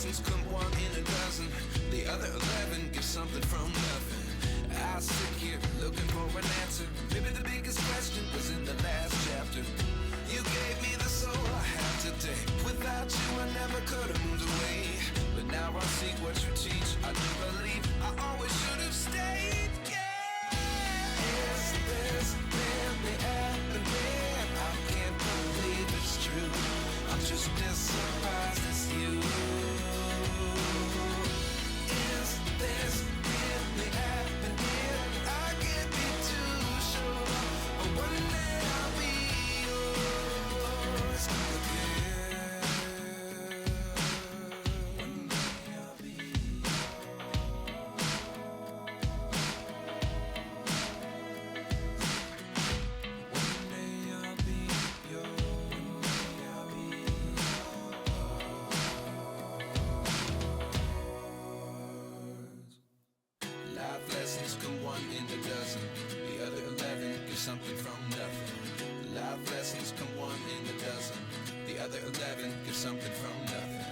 lessons come one in a dozen. The other 11 give something from nothing. I sit here looking for an answer. Maybe the biggest question was in the last chapter. You gave me the soul I have today. Without you I never could have moved away. But now I see what you teach. I do believe I always should have stayed. Yeah. Is this really happening? I can't believe it's true. I'm just as surprised as you. Is this really happening? I can't be too sure. But one day I'll be yours again. One day I'll be something from nothing. Life lessons come one in a dozen. The other 11 give something from nothing.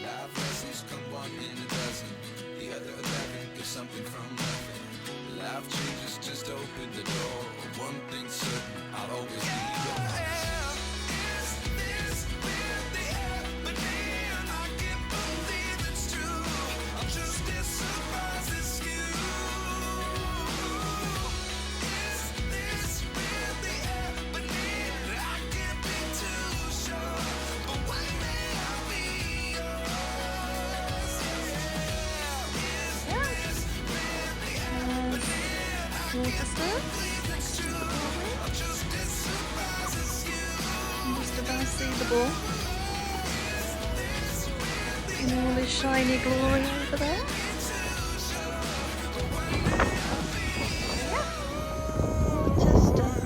Life lessons come one in a dozen. The other 11 give something from nothing. Life changes, just open the door. One thing's certain, I'll always be yours. Is this really happening? I can't believe it's true. I'm just as surprised as you. Waterstones. I'm just about to see the ball in all his shiny glory over there. Waterstones.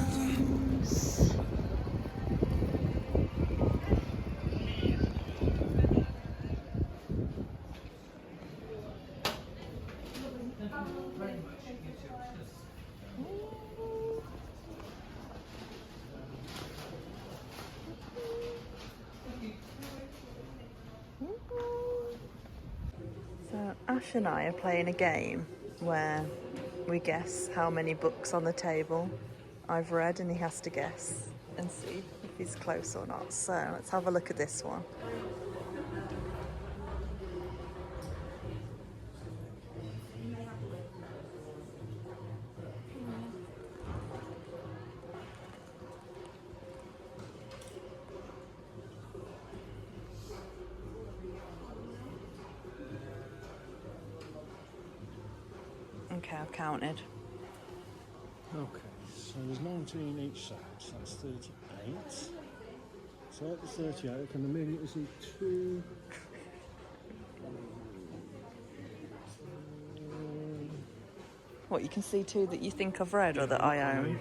So Ash and I are playing a game where we guess how many books on the table I've read, and he has to guess and see if he's close or not. So let's have a look at this one. Okay, I've counted. Okay, so there's 19 each side, so that's 38. So at the 38, I can immediately see two. What, you can see two that you think I've read or that I own?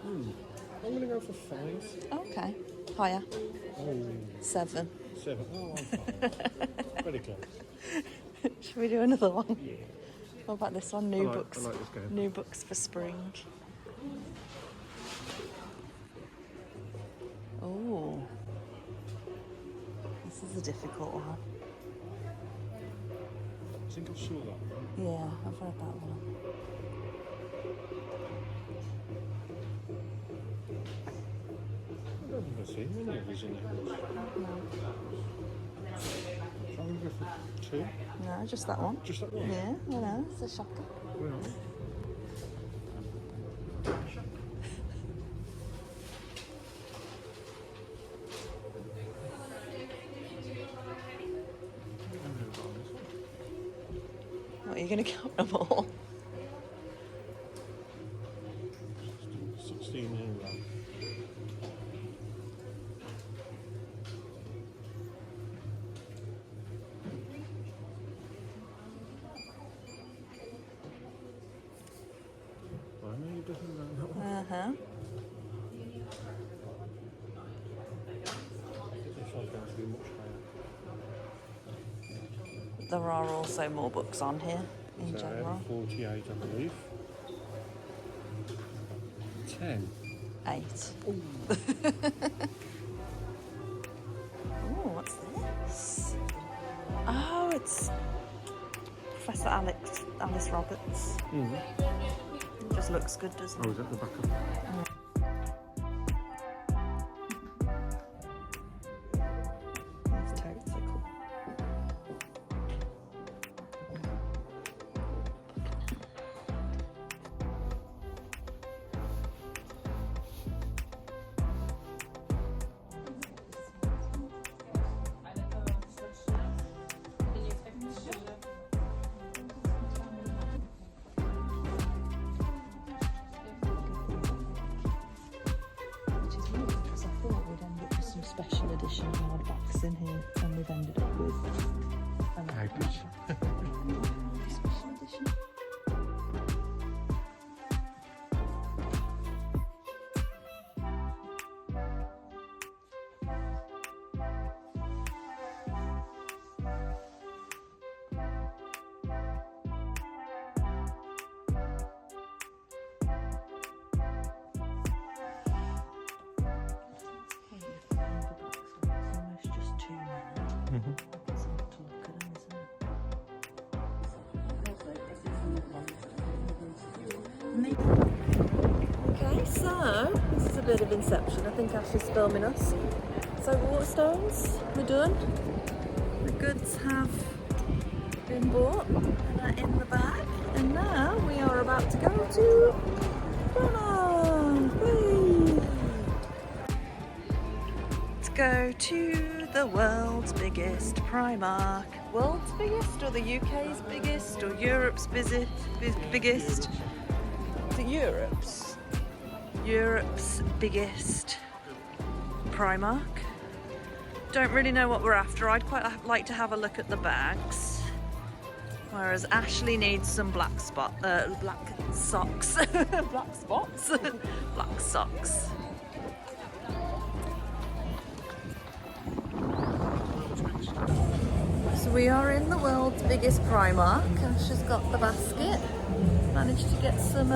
I'm going to go for 5. Okay, higher. Oh. 7. 7. Oh, I'm fine. Very close. Should we do another one? Yeah. What about this one? New books. I like this game. New books for spring. Oh, this is a difficult one. I think I saw that one. Yeah, I've read that one. I don't think I've seen many of these in there. I'm going to go for 2. No, just that one. Just that one? Yeah, I know, it's a shocker. Well. What, are you going to count them all? 16 in a row. Uh-huh. There are also more books on here in general. 48, I believe. 10. 8. Professor Alice Roberts. Just looks good, doesn't it? Oh, is that the back of it? These totes are cool. Which is weird because I thought we'd end up with some special edition hardbacks in here, and we've ended up with Papers. special edition. Almost just two now. It's hard to look at them, isn't it? Okay, so this is a bit of Inception. I think Ash is filming us. So Waterstones, we're done. The goods have been bought and are in the bag. And now we are about to go to Primark. Whee! Let's go to the world's biggest Primark. World's biggest, or the UK's biggest, or Europe's biggest? Is it Europe's? Europe's biggest Primark. Don't really know what we're after. I'd quite like to have a look at the bags. Whereas Ashley needs some black socks. Black spots? Black socks. So we are in the world's biggest Primark. Ash has got the basket. Managed to get some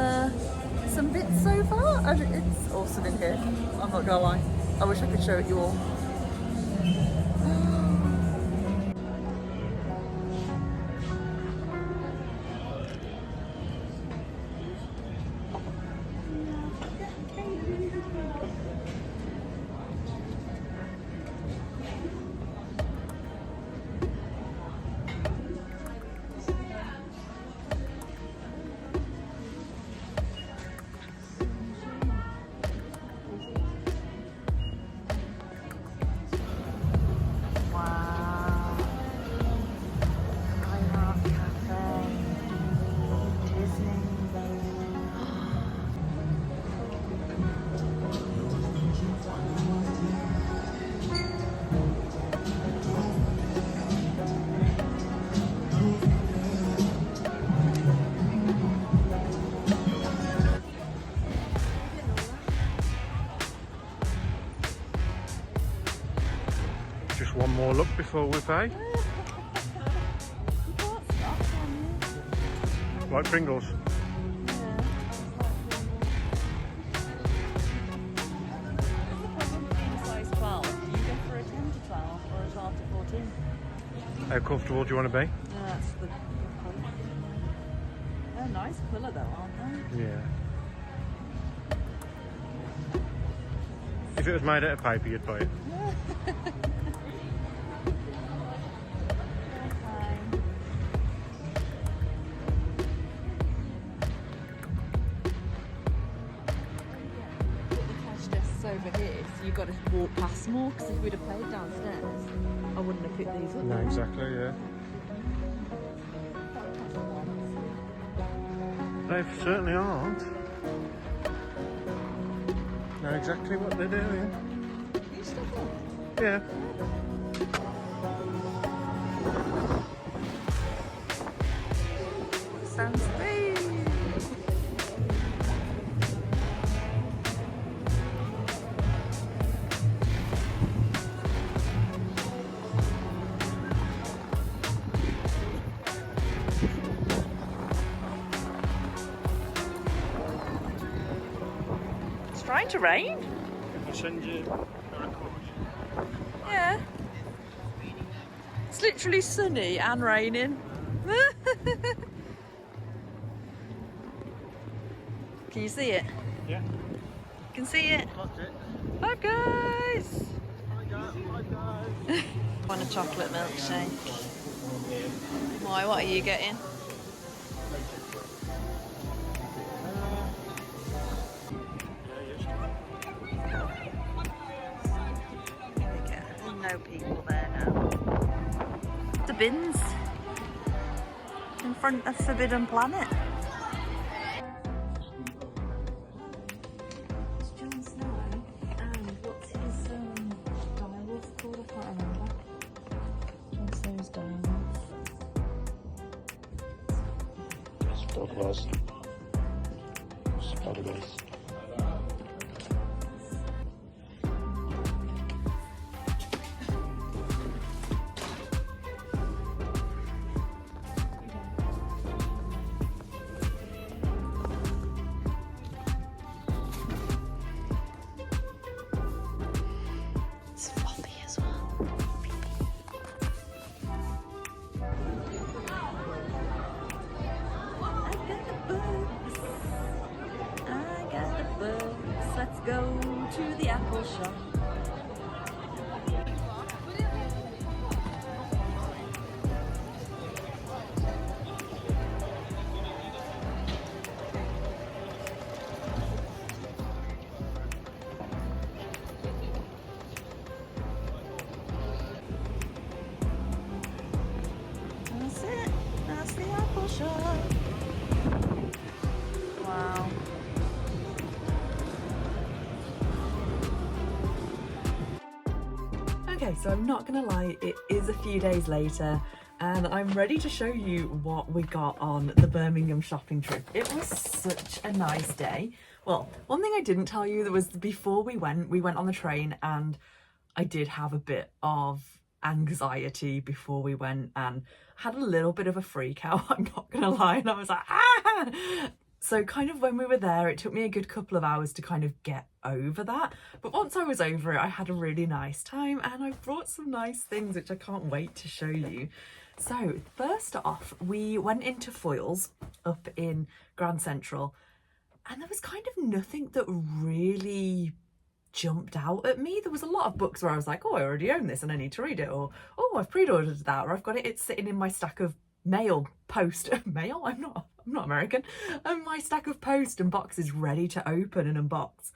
bits so far. And it's awesome in here. I'm not gonna lie. I wish I could show it you all. Just one more look before we pay. Like Pringles. Size 12. Do you go for a 10 to 12 or a 12 to 14? How comfortable do you want to be? Yeah, that's the colour. They're nice colour though, aren't they? Yeah. If it was made out of paper, you'd buy it. Over here, so you've got to walk past more, because if we'd have played downstairs, I wouldn't have picked these up. No, exactly, yeah. They certainly aren't. Know exactly what they're doing. You stuck up? Yeah. Sounds big. Trying to rain? I'll send you a record. Yeah. It's literally sunny and raining. Can you see it? Yeah. Can see it. Got it. Hi guys. Hi guys. Want a chocolate milkshake? Why? What are you getting? Okay, there's no people there now. The bins in front of Forbidden Planet. It's Jon Snow, and what's his direwolf called? I can't remember. Jon Snow's direwolf. Dog was. Spiders. It's floppy as well. I got the books. I got the books. Let's go to the Apple shop. That's it. That's the Apple shop. Wow. Okay, so I'm not gonna lie, it is a few days later and I'm ready to show you what we got on the Birmingham shopping trip. It was such a nice day. Well, one thing I didn't tell you that was before we went on the train and I did have a bit of anxiety before we went and had a little bit of a freak out, I'm not gonna lie, and I was like, ah! So kind of when we were there, it took me a good couple of hours to kind of get over that. But once I was over it, I had a really nice time and I brought some nice things, which I can't wait to show you. So first off, we went into Foyle's up in Grand Central and there was kind of nothing that really jumped out at me. There was a lot of books where I was like, oh, I already own this and I need to read it, or oh, I've pre-ordered that, or I've got it, it's sitting in my stack of mail. I'm not American. My stack of post and boxes ready to open and unbox,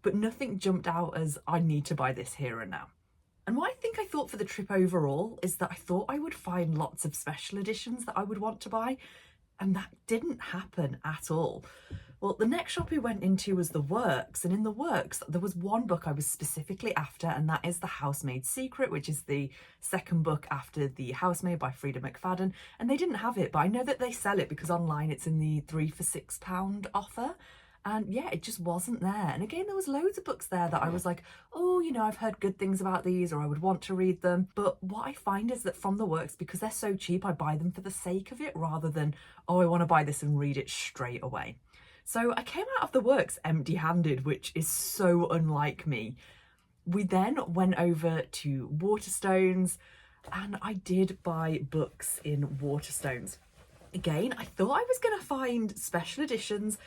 but nothing jumped out as I need to buy this here and now. And what I thought for the trip overall is that I thought I would find lots of special editions that I would want to buy, and that didn't happen at all. Well, the next shop we went into was the Works, and in the Works there was one book I was specifically after, and that is The Housemaid's Secret, which is the second book after The Housemaid by Frida McFadden, and they didn't have it, but I know that they sell it because online it's in the 3 for £6 offer. And yeah, it just wasn't there. And again, there was loads of books there that I was like, oh, you know, I've heard good things about these, or I would want to read them. But what I find is that from the Works, because they're so cheap, I buy them for the sake of it rather than, oh, I want to buy this and read it straight away. So I came out of the Works empty-handed, which is so unlike me. We then went over to Waterstones and I did buy books in Waterstones. Again, I thought I was going to find special editions.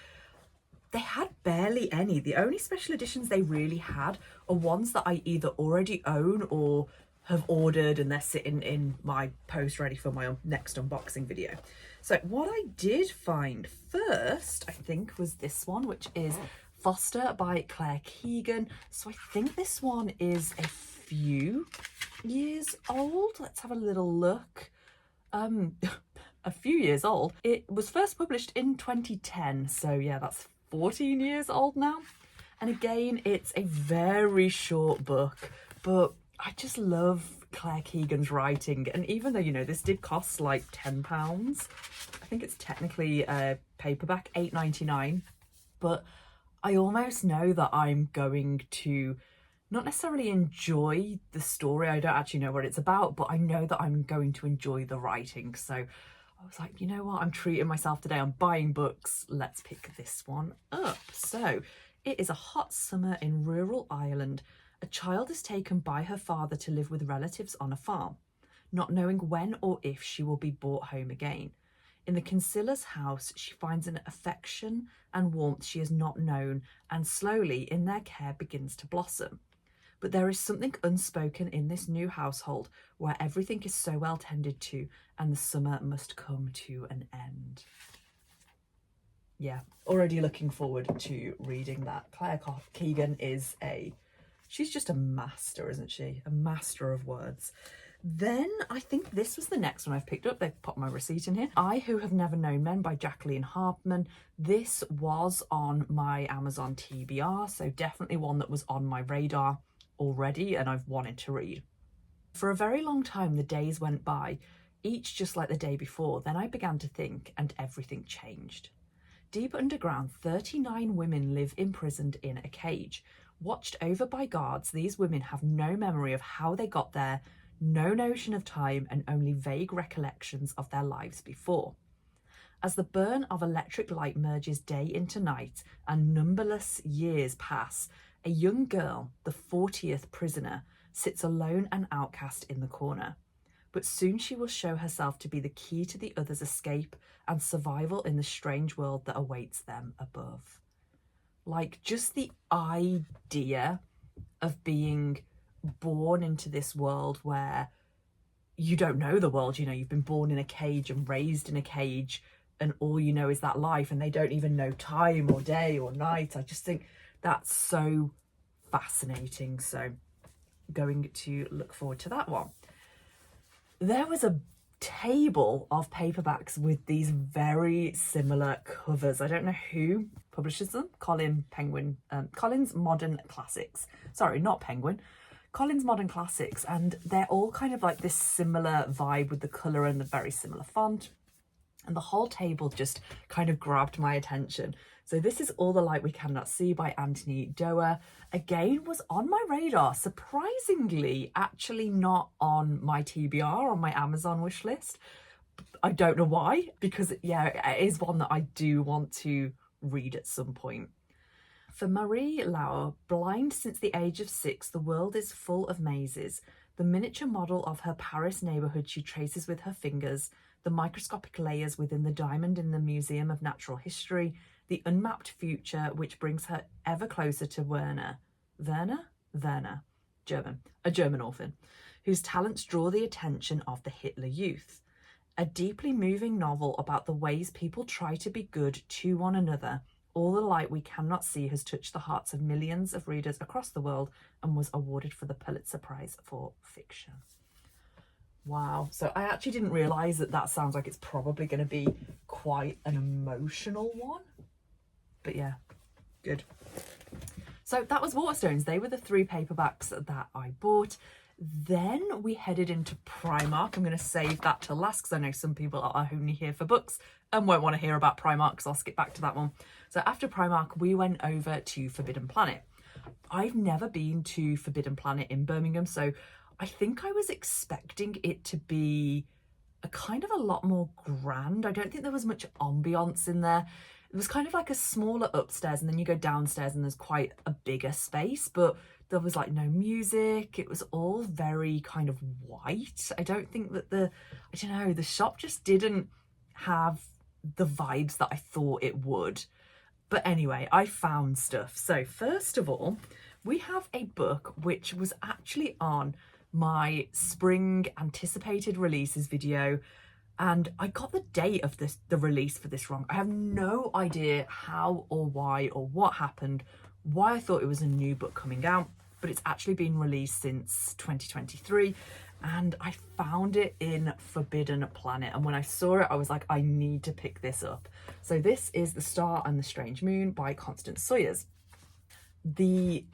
They had barely any. The only special editions they really had are ones that I either already own or have ordered and they're sitting in my post ready for my next unboxing video. So what I did find first, I think, was this one, which is Foster by Claire Keegan. So I think this one is a few years old. Let's have a little look. A few years old. It was first published in 2010. So yeah, that's 14 years old now. And again, it's a very short book, but I just love Claire Keegan's writing. And even though, you know, this did cost like £10, I think it's technically a paperback, £8.99, but I almost know that I'm going to not necessarily enjoy the story. I don't actually know what it's about, but I know that I'm going to enjoy the writing. So I was like, you know what, I'm treating myself today. I'm buying books. Let's pick this one up. So it is a hot summer in rural Ireland. A child is taken by her father to live with relatives on a farm, not knowing when or if she will be brought home again. In the consiller's house, she finds an affection and warmth she has not known, and slowly in their care begins to blossom. But there is something unspoken in this new household where everything is so well tended to and the summer must come to an end. Yeah, already looking forward to reading that. Claire Keegan is she's just a master, isn't she? A master of words. Then I think this was the next one I've picked up. They've popped my receipt in here. I Who Have Never Known Men by Jacqueline Harpman. This was on my Amazon TBR, so definitely one that was on my radar already and I've wanted to read. For a very long time, the days went by, each just like the day before. Then I began to think, and everything changed. Deep underground, 39 women live imprisoned in a cage. Watched over by guards, these women have no memory of how they got there, no notion of time, and only vague recollections of their lives before. As the burn of electric light merges day into night and numberless years pass, a young girl, the 40th prisoner, sits alone and outcast in the corner. But soon she will show herself to be the key to the others' escape and survival in the strange world that awaits them above. Like, just the idea of being born into this world where you don't know the world, you know, you've been born in a cage and raised in a cage and all you know is that life, and they don't even know time or day or night. I just think that's so fascinating. So going to look forward to that one. There was a table of paperbacks with these very similar covers. I don't know who publishes them. Collins Modern Classics. Sorry, not Penguin. Collins Modern Classics, and they're all kind of like this similar vibe with the colour and the very similar font. And the whole table just kind of grabbed my attention. So this is All the Light We Cannot See by Anthony Doerr. Again, was on my radar. Surprisingly, actually not on my TBR, on my Amazon wish list. I don't know why, because yeah, it is one that I do want to read at some point. For Marie Lauer, blind since the age of 6, the world is full of mazes. The miniature model of her Paris neighbourhood she traces with her fingers, the microscopic layers within the diamond in the Museum of Natural History, the unmapped future which brings her ever closer to Werner, German, a German orphan, whose talents draw the attention of the Hitler Youth. A deeply moving novel about the ways people try to be good to one another. All the Light We Cannot See has touched the hearts of millions of readers across the world and was awarded for the Pulitzer Prize for Fiction. Wow. So I actually didn't realise that sounds like it's probably going to be quite an emotional one. But yeah, good. So that was Waterstones. They were the 3 paperbacks that I bought. Then we headed into Primark. I'm going to save that to last because I know some people are only here for books and won't want to hear about Primark, because I'll skip back to that one. So after Primark, we went over to Forbidden Planet. I've never been to Forbidden Planet in Birmingham, so I think I was expecting it to be a kind of a lot more grand. I don't think there was much ambience in there. It was kind of like a smaller upstairs, and then you go downstairs and there's quite a bigger space, but there was like no music. It was all very kind of white. I don't think that the shop just didn't have the vibes that I thought it would. But anyway, I found stuff. So first of all, we have a book which was actually on my spring anticipated releases video, and I got the date of the release for this wrong. I have no idea how or why or what happened, why I thought it was a new book coming out, but it's actually been released since 2023, and I found it in Forbidden Planet, and when I saw it I was like, I need to pick this up. So this is The Star and the Strange Moon by Constance Sawyers. The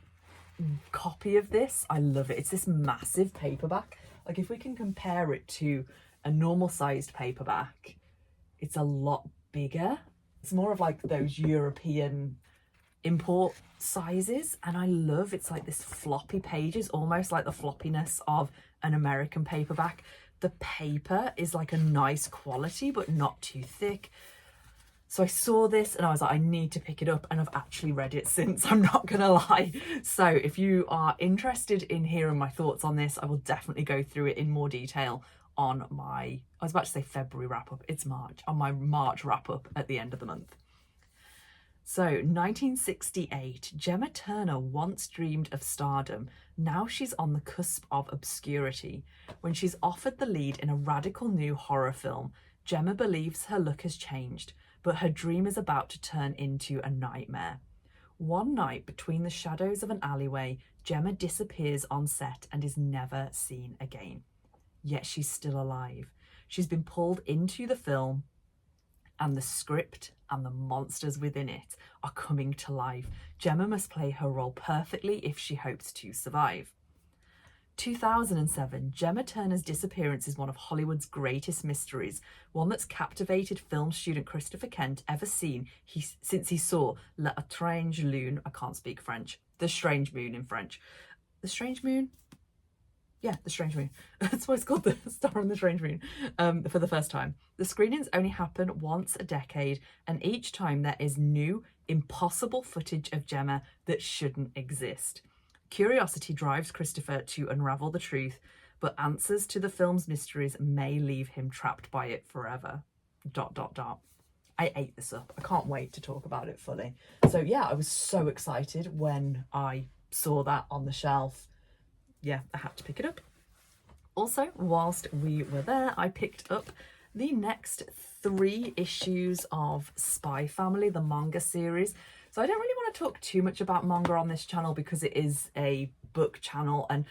copy of this, I love it. It's this massive paperback. Like, if we can compare it to a normal sized paperback, it's a lot bigger. It's more of like those European import sizes, and I love it's like this floppy pages, almost like the floppiness of an American paperback. The paper is like a nice quality but not too thick. So I saw this and I was like, I need to pick it up, and I've actually read it since, I'm not gonna lie. So if you are interested in hearing my thoughts on this, I will definitely go through it in more detail on my, I was about to say February wrap-up, it's March, on my March wrap-up at the end of the month. So, 1968, Gemma Turner once dreamed of stardom. Now she's on the cusp of obscurity. When she's offered the lead in a radical new horror film, Gemma believes her look has changed, but her dream is about to turn into a nightmare. One night, between the shadows of an alleyway, Gemma disappears on set and is never seen again. Yet she's still alive. She's been pulled into the film, and the script and the monsters within it are coming to life. Gemma must play her role perfectly if she hopes to survive. 2007, Gemma Turner's disappearance is one of Hollywood's greatest mysteries, one that's captivated film student Christopher Kent ever since he saw L'Étrange Lune, I can't speak French, The Strange Moon in French. The Strange Moon? Yeah, The Strange Moon. That's why it's called The Star on the Strange Moon, for the first time. The screenings only happen once a decade, and each time there is new, impossible footage of Gemma that shouldn't exist. Curiosity drives Christopher to unravel the truth, but answers to the film's mysteries may leave him trapped by it forever. ... I ate this up. I can't wait to talk about it fully. So yeah, I was so excited when I saw that on the shelf. Yeah, I had to pick it up. Also, whilst we were there, I picked up the next 3 issues of Spy Family, the manga series. So I don't really want to talk too much about manga on this channel because it is a book channel. And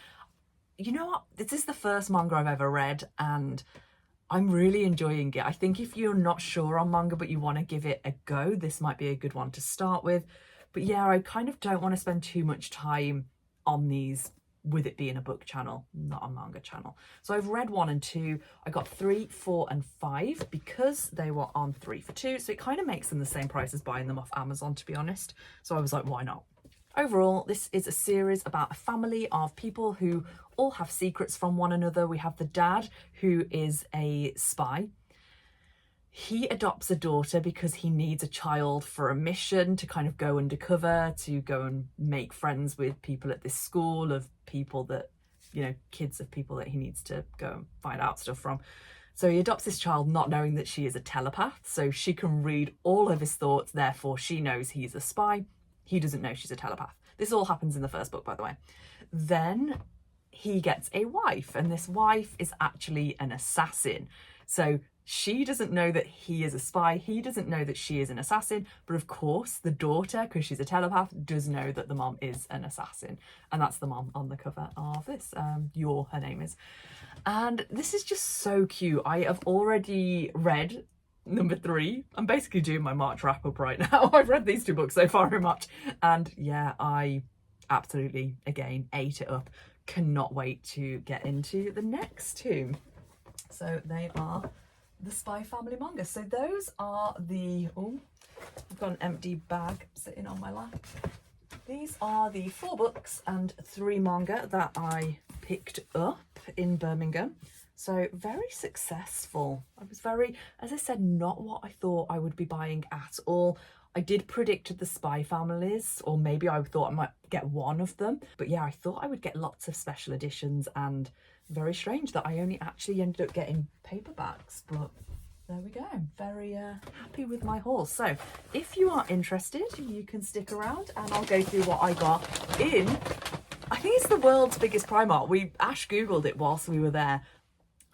you know what? This is the first manga I've ever read and I'm really enjoying it. I think if you're not sure on manga but you want to give it a go, this might be a good one to start with. But yeah, I kind of don't want to spend too much time on these with it being a book channel, not a manga channel. So I've read 1 and 2. I got 3, 4 and 5 because they were on 3 for 2. So it kind of makes them the same price as buying them off Amazon, to be honest. So I was like, why not? Overall, this is a series about a family of people who all have secrets from one another. We have the dad, who is a spy. He adopts a daughter because he needs a child for a mission to kind of go undercover, to go and make friends with people at this school of people that, you know, kids of people that he needs to go and find out stuff from. So he adopts this child not knowing that she is a telepath, so she can read all of his thoughts, therefore she knows he's a spy. He doesn't know she's a telepath. This all happens in the first book, by the way. Then he gets a wife, and this wife is actually an assassin. So she doesn't know that he is a spy. He doesn't know that she is an assassin. But of course, the daughter, because she's a telepath, does know that the mom is an assassin. And that's the mom on the cover of this. Her name is. And this is just so cute. I have already read number 3. I'm basically doing my March wrap up right now. I've read these 2 books so far in March. And yeah, I absolutely, again, ate it up. Cannot wait to get into the next 2. So they are the Spy Family manga. So those are the, I've got an empty bag sitting on my lap. These are the 4 books and 3 manga that I picked up in Birmingham. So very successful. I was very, as I said, not what I thought I would be buying at all. I did predict the Spy Families, or maybe I thought I might get one of them. But yeah, I thought I would get lots of special editions, and very strange that I only actually ended up getting paperbacks, but there we go. Very happy with my haul. So if you are interested, you can stick around and I'll go through what I got in, I think it's the world's biggest Primark. Ash Googled it whilst we were there.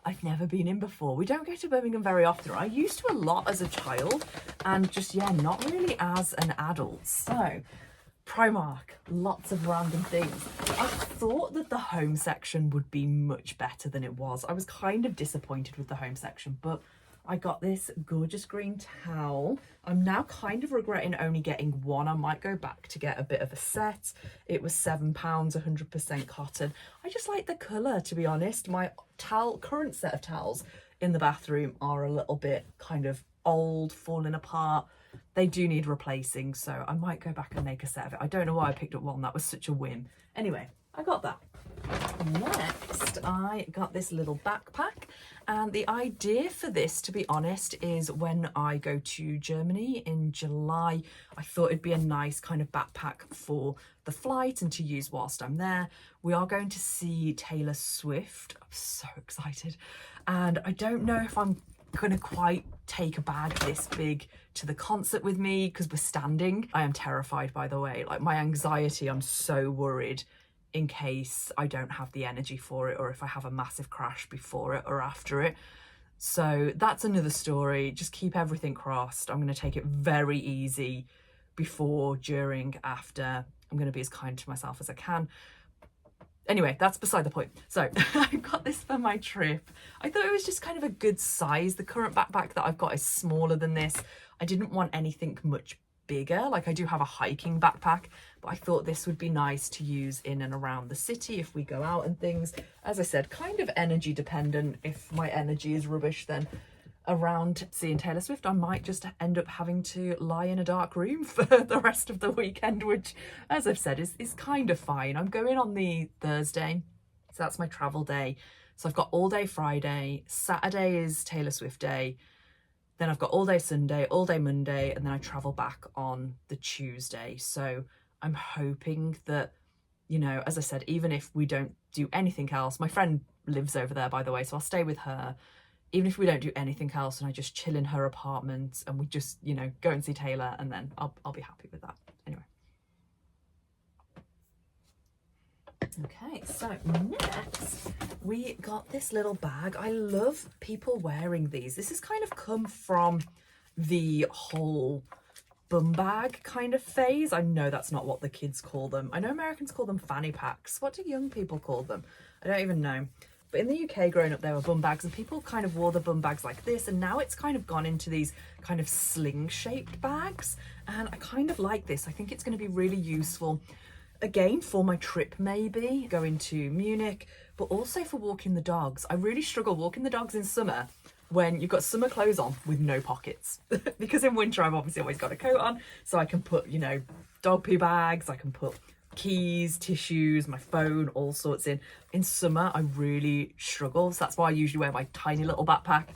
I've never been in before. We don't go to Birmingham very often. I used to a lot as a child and just, yeah, not really as an adult. So Primark, lots of random things. I thought that the home section would be much better than it was. I was kind of disappointed with the home section, but I got this gorgeous green towel. I'm now kind of regretting only getting 1. I might go back to get a bit of a set. It was £7, 100% cotton. I just like the colour, to be honest. My current set of towels in the bathroom are a little bit kind of old, falling apart. they do need replacing, so I might go back and make a set of it. I don't know why I picked up one, that was such a whim. Anyway, I got that. Next, I got this little backpack, and the idea for this, to be honest, is when I go to Germany in July, I thought it'd be a nice kind of backpack for the flight and to use whilst I'm there. We are going to see Taylor Swift. I'm so excited, and I don't know if I'm gonna quite take a bag this big to the concert with me because we're standing. I am terrified, by the way, like my anxiety, I'm so worried in case I don't have the energy for it, or if I have a massive crash before it or after it. So that's another story. Just keep everything crossed. I'm going to take it very easy before, during, after. I'm going to be as kind to myself as I can. Anyway, that's beside the point. So I got this for my trip. I thought it was just kind of a good size. The current backpack that I've got is smaller than this. I didn't want anything much bigger. Like, I do have a hiking backpack, but I thought this would be nice to use in and around the city if we go out and things. As I said, kind of energy dependent. If my energy is rubbish, then around seeing Taylor Swift, I might just end up having to lie in a dark room for the rest of the weekend, which, as I've said, is kind of fine. I'm going on the Thursday, so that's my travel day. So I've got all day Friday. Saturday is Taylor Swift day. Then I've got all day Sunday, all day Monday, and then I travel back on the Tuesday. So I'm hoping that, you know, as I said, even if we don't do anything else, my friend lives over there, by the way, so I'll stay with her. Even if we don't do anything else and I just chill in her apartment and we just, you know, go and see Taylor, and then I'll be happy with that. Anyway. Okay, so next we got this little bag. I love people wearing these. This has kind of come from the whole bum bag kind of phase. I know that's not what the kids call them. I know Americans call them fanny packs. What do young people call them? I don't even know. But in the UK, growing up, there were bum bags, and people kind of wore the bum bags like this, and now it's kind of gone into these kind of sling-shaped bags, and I kind of like this. I think it's going to be really useful, again, for my trip maybe, going to Munich, but also for walking the dogs. I really struggle walking the dogs in summer when you've got summer clothes on with no pockets, because in winter I've obviously always got a coat on, so I can put, you know, dog poo bags, I can put keys, tissues, my phone, all sorts in. In summer I really struggle, so that's why I usually wear my tiny little backpack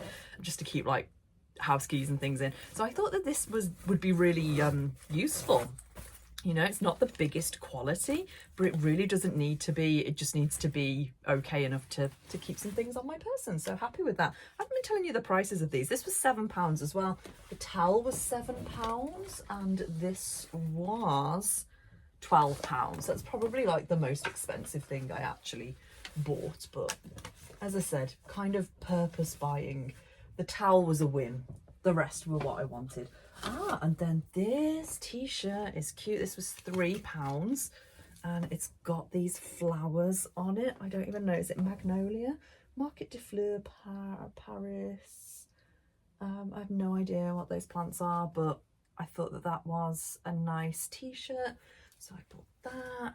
just to keep like house keys and things in. So I thought that this would be really useful. You know, it's not the biggest quality, but it really doesn't need to be. It just needs to be okay enough to keep some things on my person. So happy with that. I haven't been telling you the prices of these. This was £7 as well. The towel was £7 and this was £12. That's probably like the most expensive thing I actually bought, but as I said, kind of purpose buying. The towel was a whim, the rest were what I wanted. And then this t-shirt is cute. This was £3 and it's got these flowers on it. I don't even know, is it magnolia? Market de Fleur Paris. I have no idea what those plants are, but I thought that that was a nice t-shirt, so I bought that.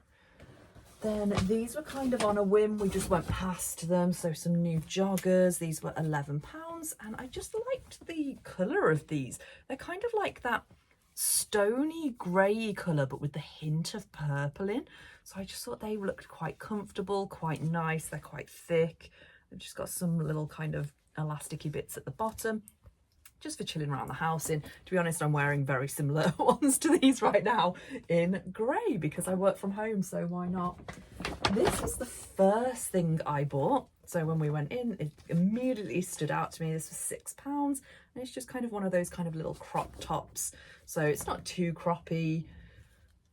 Then these were kind of on a whim, we just went past them. So some new joggers, these were £11, and I just liked the colour of these. They're kind of like that stony grey colour, but with the hint of purple in. So I just thought they looked quite comfortable, quite nice. They're quite thick. They've just got some little kind of elasticy bits at the bottom, just for chilling around the house in. To be honest, I'm wearing very similar ones to these right now in grey because I work from home, so why not? This was the first thing I bought. So when we went in, it immediately stood out to me. This was £6 and it's just kind of one of those kind of little crop tops. So it's not too croppy,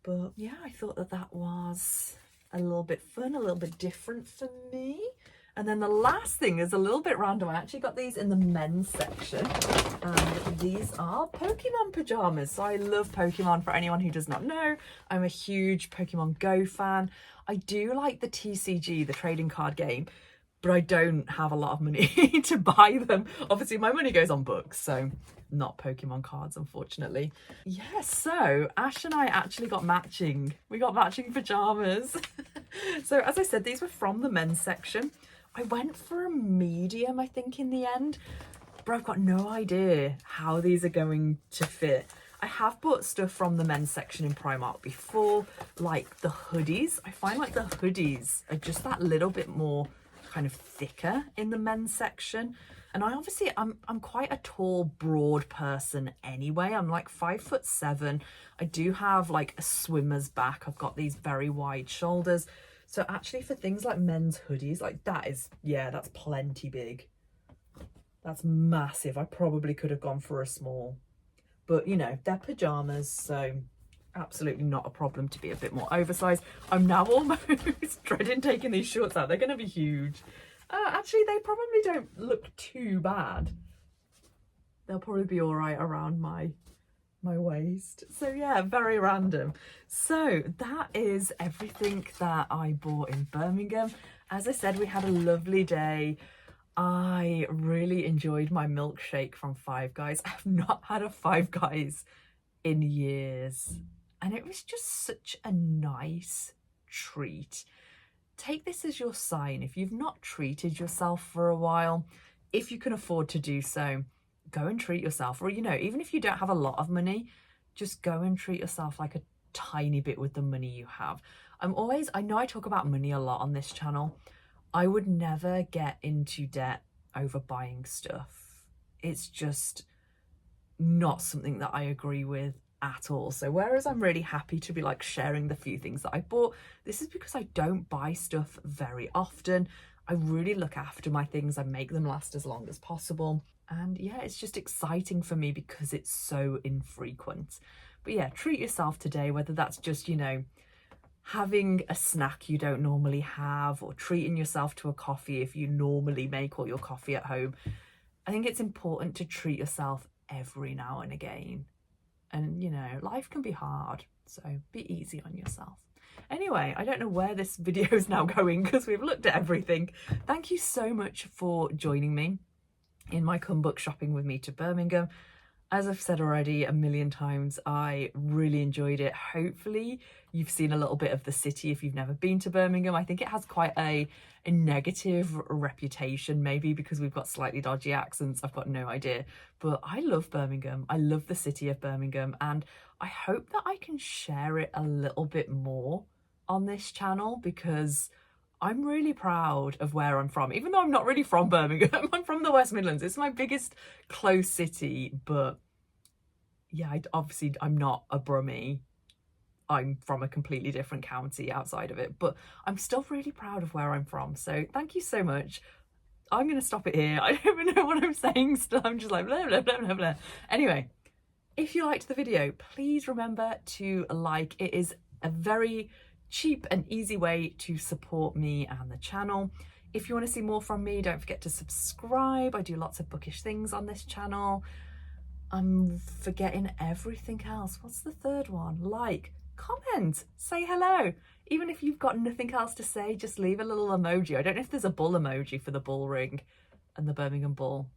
but yeah, I thought that that was a little bit fun, a little bit different for me. And then the last thing is a little bit random. I actually got these in the men's section, and these are Pokemon pajamas. So I love Pokemon. For anyone who does not know, I'm a huge Pokemon Go fan. I do like the TCG, the trading card game, but I don't have a lot of money to buy them. Obviously my money goes on books, so not Pokemon cards, unfortunately. Yeah, so Ash and I actually got matching. We got matching pajamas. So as I said, these were from the men's section. I went for a medium, I think, in the end, but I've got no idea how these are going to fit. I have bought stuff from the men's section in Primark before, like the hoodies. I find like the hoodies are just that little bit more kind of thicker in the men's section. And I'm quite a tall, broad person anyway. I'm like 5'7". I do have like a swimmer's back. I've got these very wide shoulders. So actually for things like men's hoodies, like that is, yeah, that's plenty big. That's massive. I probably could have gone for a small. But, you know, they're pyjamas, so absolutely not a problem to be a bit more oversized. I'm now almost dreading taking these shorts out. They're going to be huge. Actually, they probably don't look too bad. They'll probably be all right around my waist. So, yeah, very random. So, that is everything that I bought in Birmingham. As I said, we had a lovely day. I really enjoyed my milkshake from Five Guys. I've not had a Five Guys in years. And it was just such a nice treat. Take this as your sign. If you've not treated yourself for a while, if you can afford to do so, go and treat yourself. Or, you know, even if you don't have a lot of money, just go and treat yourself like a tiny bit with the money you have. I know I talk about money a lot on this channel. I would never get into debt over buying stuff. It's just not something that I agree with at all. So whereas I'm really happy to be like sharing the few things that I bought, this is because I don't buy stuff very often. I really look after my things. I make them last as long as possible. And yeah, it's just exciting for me because it's so infrequent. But yeah, treat yourself today, whether that's just, you know, having a snack you don't normally have, or treating yourself to a coffee if you normally make all your coffee at home. I think it's important to treat yourself every now and again. And, you know, life can be hard, so be easy on yourself. Anyway, I don't know where this video is now going because we've looked at everything. Thank you so much for joining me in my come book shopping with me to Birmingham. As I've said already a million times, I really enjoyed it. Hopefully you've seen a little bit of the city if you've never been to Birmingham. I think it has quite a negative reputation, maybe because we've got slightly dodgy accents. I've got no idea. But I love Birmingham. I love the city of Birmingham. And I hope that I can share it a little bit more on this channel because I'm really proud of where I'm from, even though I'm not really from Birmingham. I'm from the West Midlands. It's my biggest close city, but yeah, I'm not a Brummie. I'm from a completely different county outside of it, but I'm still really proud of where I'm from. So thank you so much. I'm going to stop it here. I don't even know what I'm saying still. I'm just like blah, blah, blah, blah, blah. Anyway, if you liked the video, please remember to like. It is a very cheap and easy way to support me and the channel. If you want to see more from me, don't forget to subscribe. I do lots of bookish things on this channel. I'm forgetting everything else. What's the third one? Like, comment, say hello. Even if you've got nothing else to say, just leave a little emoji. I don't know if there's a bull emoji for the Bullring and the Birmingham Bull.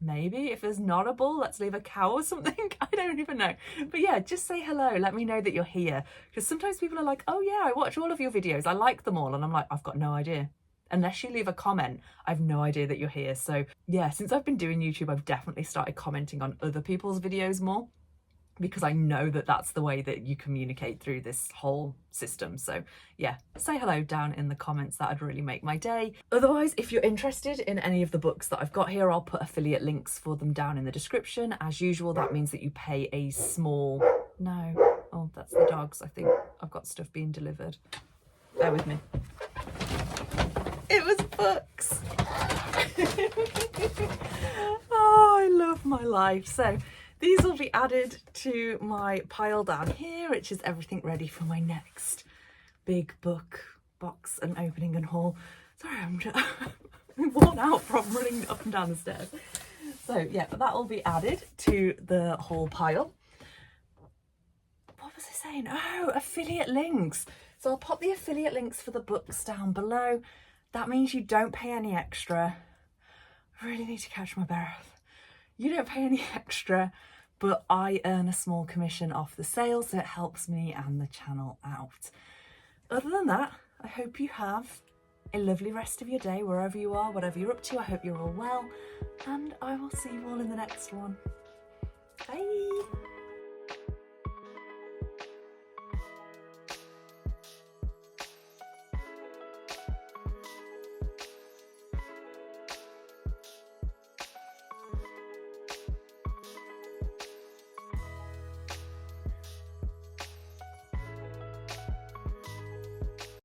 Maybe if there's not a bull, let's leave a cow or something. I don't even know. But yeah, just say hello. Let me know that you're here. Because sometimes people are like, oh yeah, I watch all of your videos. I like them all. And I'm like, I've got no idea. Unless you leave a comment, I've no idea that you're here. So yeah, since I've been doing YouTube, I've definitely started commenting on other people's videos more, because I know that that's the way that you communicate through this whole system. So yeah, say hello down in the comments. That'd really make my day. Otherwise, if you're interested in any of the books that I've got here, I'll put affiliate links for them down in the description. As usual, that means that you pay a small... No. Oh, that's the dogs. I think I've got stuff being delivered. Bear with me. It was books. Oh, I love my life. So these will be added to my pile down here, which is everything ready for my next big book box and opening and haul. Sorry, I'm worn out from running up and down the stairs. So yeah, that will be added to the whole pile. What was I saying? Oh, affiliate links. So I'll pop the affiliate links for the books down below. That means you don't pay any extra. I really need to catch my breath. You don't pay any extra, but I earn a small commission off the sale, so it helps me and the channel out. Other than that, I hope you have a lovely rest of your day, wherever you are, whatever you're up to. I hope you're all well, and I will see you all in the next one. Bye.